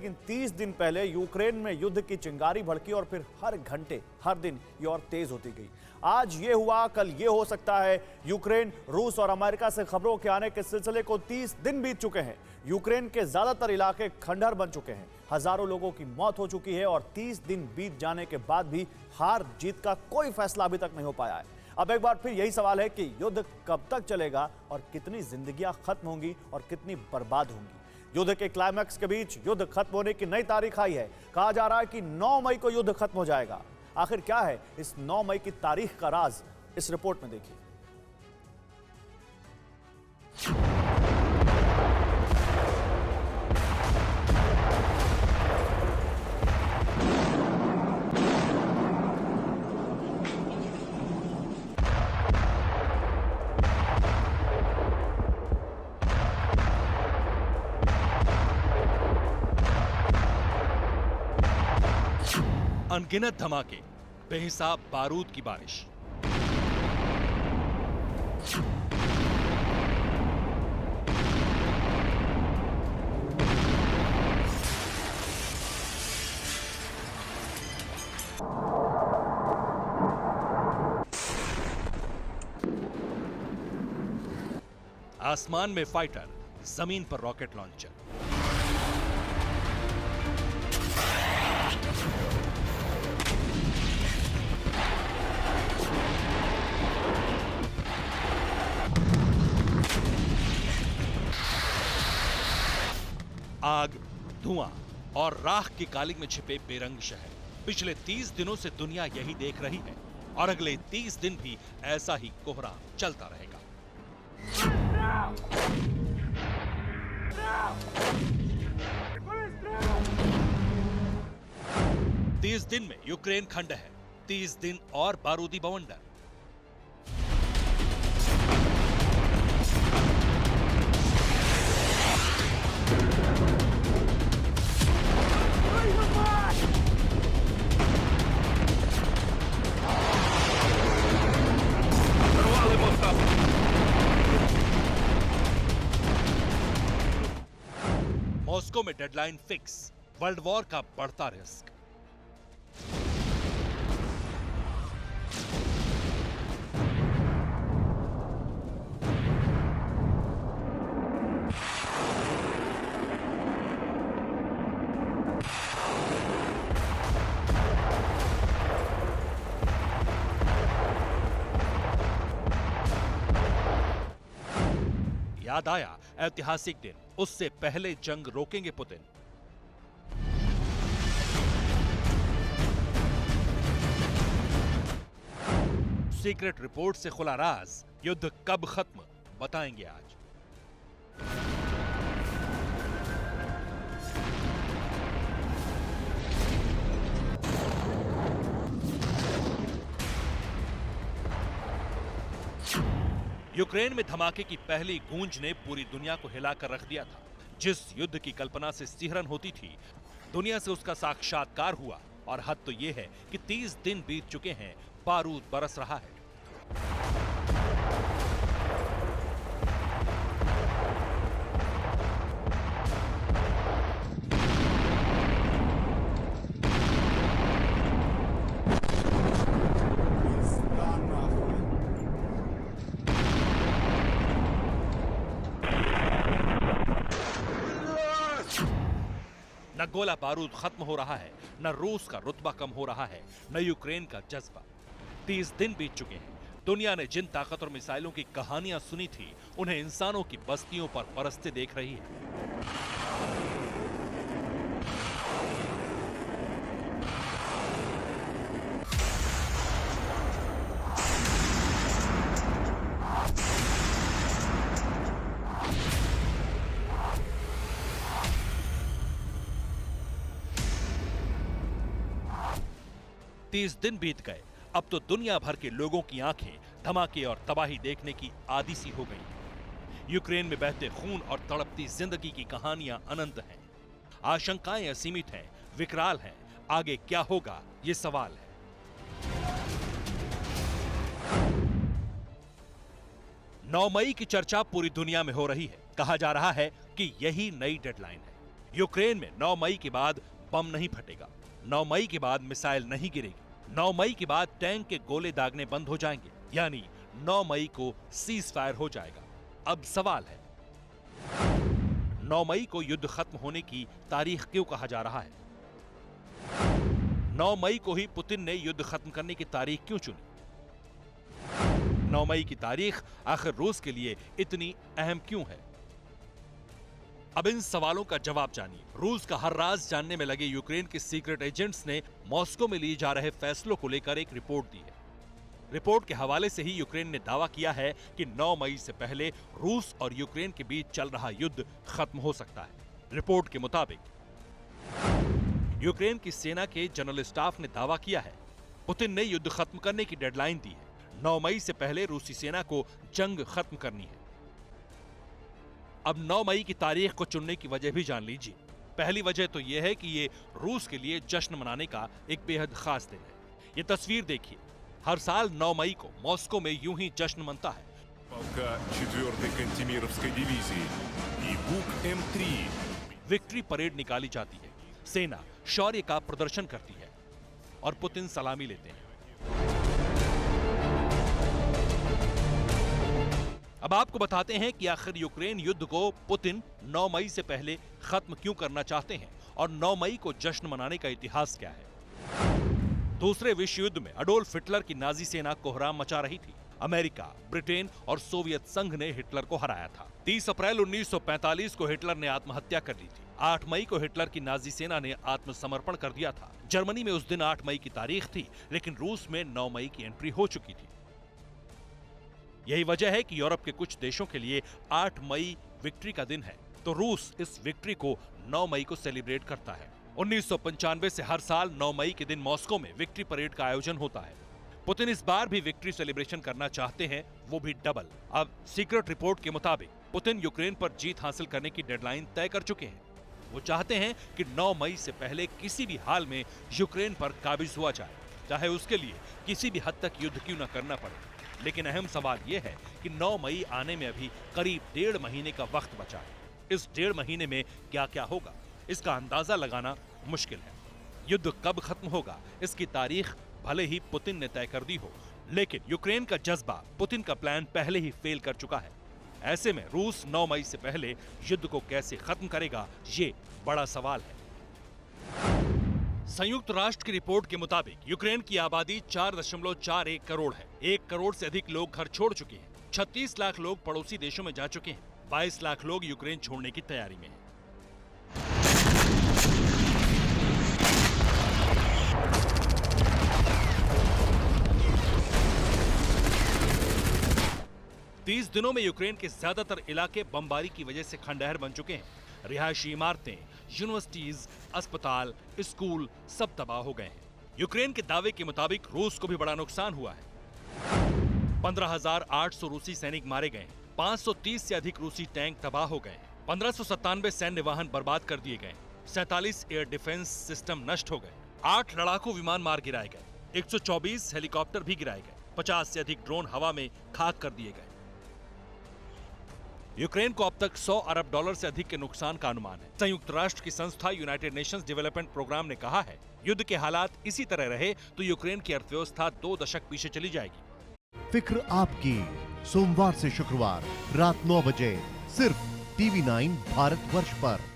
लेकिन 30 दिन पहले यूक्रेन में युद्ध की चिंगारी भड़की और फिर हर घंटे हर दिन ये और तेज होती गई। आज ये हुआ, कल ये हो सकता है। यूक्रेन, रूस और अमेरिका से खबरों के आने के सिलसिले को 30 दिन बीत चुके हैं। यूक्रेन के ज्यादातर इलाके खंडहर बन चुके हैं, हजारों लोगों की मौत हो चुकी है और 30 दिन बीत जाने के बाद भी हार जीत का कोई फैसला अभी तक नहीं हो पाया है। अब एक बार फिर यही सवाल है कि युद्ध कब तक चलेगा और कितनी जिंदगियां खत्म होंगी और कितनी बर्बाद होंगी। युद्ध के क्लाइमैक्स के बीच युद्ध खत्म होने की नई तारीख आई है। कहा जा रहा है कि 9 मई को युद्ध खत्म हो जाएगा। आखिर क्या है इस 9 मई की तारीख का राज, इस रिपोर्ट में देखिए। अनगिनत धमाके, बेहिसाब बारूद की बारिश। आसमान में फाइटर, जमीन पर रॉकेट लॉन्चर। आग, धुआं और राख की कालिक में छिपे बेरंग शहर। पिछले 30 दिनों से दुनिया यही देख रही है और अगले 30 दिन भी ऐसा ही कोहरा चलता रहेगा। 30 दिन में यूक्रेन खंडहर, 30 दिन और बारूदी बवंडर। मॉस्को में डेडलाइन फिक्स, वर्ल्ड वॉर का बढ़ता रिस्क। याद आया ऐतिहासिक दिन, उससे पहले जंग रोकेंगे पुतिन। सीक्रेट रिपोर्ट से खुला राज, युद्ध कब खत्म, बताएंगे आज। यूक्रेन में धमाके की पहली गूंज ने पूरी दुनिया को हिलाकर रख दिया था। जिस युद्ध की कल्पना से सिहरन होती थी, दुनिया से उसका साक्षात्कार हुआ और हद तो यह है कि 30 दिन बीत चुके हैं, बारूद बरस रहा है। न गोला बारूद खत्म हो रहा है, न रूस का रुतबा कम हो रहा है, न यूक्रेन का जज्बा। 30 दिन बीत चुके हैं। दुनिया ने जिन ताकत और मिसाइलों की कहानियां सुनी थी, उन्हें इंसानों की बस्तियों पर बरसते देख रही है। तीस दिन बीत गए। अब तो दुनिया भर के लोगों की आंखें धमाके और तबाही देखने की आदी सी हो गई। यूक्रेन में बहते खून और तड़पती जिंदगी की कहानियां अनंत हैं। आशंकाएं असीमित हैं, विकराल हैं। आगे क्या होगा, ये सवाल है। नौ मई की चर्चा पूरी दुनिया में हो रही है। कहा जा रहा है कि यही नई डेडलाइन है। यूक्रेन में 9 मई के बाद बम नहीं फटेगा, 9 मई के बाद मिसाइल नहीं गिरेगी, 9 मई के बाद टैंक के गोले दागने बंद हो जाएंगे, यानी 9 मई को सीज फायर हो जाएगा। अब सवाल है, 9 मई को युद्ध खत्म होने की तारीख क्यों कहा जा रहा है? 9 मई को ही पुतिन ने युद्ध खत्म करने की तारीख क्यों चुनी? 9 मई की तारीख आखिर रूस के लिए इतनी अहम क्यों है? अब इन सवालों का जवाब जानिए। रूस का हर राज जानने में लगे यूक्रेन के सीक्रेट एजेंट्स ने मॉस्को में लिए जा रहे फैसलों को लेकर एक रिपोर्ट दी है। रिपोर्ट के हवाले से ही यूक्रेन ने दावा किया है कि 9 मई से पहले रूस और यूक्रेन के बीच चल रहा युद्ध खत्म हो सकता है। रिपोर्ट के मुताबिक यूक्रेन की सेना के जनरल स्टाफ ने दावा किया है, पुतिन ने युद्ध खत्म करने की डेडलाइन दी है। 9 मई से पहले रूसी सेना को जंग खत्म करनी है। अब 9 मई की तारीख को चुनने की वजह भी जान लीजिए। पहली वजह तो यह है कि ये रूस के लिए जश्न मनाने का एक बेहद खास दिन है। ये तस्वीर देखिए, हर साल 9 मई को मॉस्को में यूं ही जश्न मनता है। Полка 4-й Кантемировской дивизии и БУК-М3. विक्ट्री परेड निकाली जाती है, सेना शौर्य का प्रदर्शन करती है और पुतिन सलामी लेते हैं। अब आपको बताते हैं कि आखिर यूक्रेन युद्ध को पुतिन 9 मई से पहले खत्म क्यों करना चाहते हैं और 9 मई को जश्न मनाने का इतिहास क्या है। दूसरे विश्व युद्ध में अडोल्फ हिटलर की नाजी सेना कोहराम मचा रही थी। अमेरिका, ब्रिटेन और सोवियत संघ ने हिटलर को हराया था। 30 अप्रैल 1945 को हिटलर ने आत्महत्या कर ली थी। 8 मई को हिटलर की नाजी सेना ने आत्मसमर्पण कर दिया था। जर्मनी में उस दिन 8 मई की तारीख थी, लेकिन रूस में 9 मई की एंट्री हो चुकी थी। यही वजह है कि यूरोप के कुछ देशों के लिए 8 मई विक्ट्री का दिन है, तो रूस इस विक्ट्री को 9 मई को सेलिब्रेट करता है। 1995 से हर साल 9 मई के दिन मॉस्को में विक्ट्री परेड का आयोजन होता है। पुतिन इस बार भी विक्ट्री सेलिब्रेशन करना चाहते हैं, वो भी डबल। अब सीक्रेट रिपोर्ट के मुताबिक पुतिन यूक्रेन पर जीत हासिल करने की डेडलाइन तय कर चुके हैं। वो चाहते हैं कि 9 मई से पहले किसी भी हाल में यूक्रेन पर काबिज हुआ जाए, चाहे उसके लिए किसी भी हद तक युद्ध क्यों न करना पड़े। लेकिन अहम सवाल यह है कि 9 मई आने में अभी करीब 1.5 महीने का वक्त बचा है। इस 1.5 महीने में क्या क्या होगा, इसका अंदाजा लगाना मुश्किल है। युद्ध कब खत्म होगा, इसकी तारीख भले ही पुतिन ने तय कर दी हो, लेकिन यूक्रेन का जज्बा पुतिन का प्लान पहले ही फेल कर चुका है। ऐसे में रूस 9 मई से पहले युद्ध को कैसे खत्म करेगा, ये बड़ा सवाल है। संयुक्त राष्ट्र की रिपोर्ट के मुताबिक यूक्रेन की आबादी 4.41 करोड़ है। 1 करोड़ से अधिक लोग घर छोड़ चुके हैं। 36 लाख लोग पड़ोसी देशों में जा चुके हैं। 22 लाख लोग यूक्रेन छोड़ने की तैयारी में हैं। तीस दिनों में यूक्रेन के ज्यादातर इलाके बमबारी की वजह से खंडहर बन चुके हैं। रिहायशी इमारतें, यूनिवर्सिटीज, अस्पताल, स्कूल सब तबाह हो गए हैं। यूक्रेन के दावे के मुताबिक रूस को भी बड़ा नुकसान हुआ है। 15,800 रूसी सैनिक मारे गए, 530 से अधिक रूसी टैंक तबाह हो गए, 1597 सैन्य वाहन बर्बाद कर दिए गए, 47 एयर डिफेंस सिस्टम नष्ट हो गए, 8 लड़ाकू विमान मार गिराए गए, 124 हेलीकॉप्टर भी गिराए गए, 50 से अधिक ड्रोन हवा में खाक कर दिए गए। यूक्रेन को अब तक 100 अरब डॉलर से अधिक के नुकसान का अनुमान है। संयुक्त राष्ट्र की संस्था यूनाइटेड नेशंस डेवलपमेंट प्रोग्राम ने कहा है, युद्ध के हालात इसी तरह रहे तो यूक्रेन की अर्थव्यवस्था 2 दशक पीछे चली जाएगी। फिक्र आपकी, सोमवार से शुक्रवार रात 9 बजे सिर्फ TV9 भारतवर्ष पर।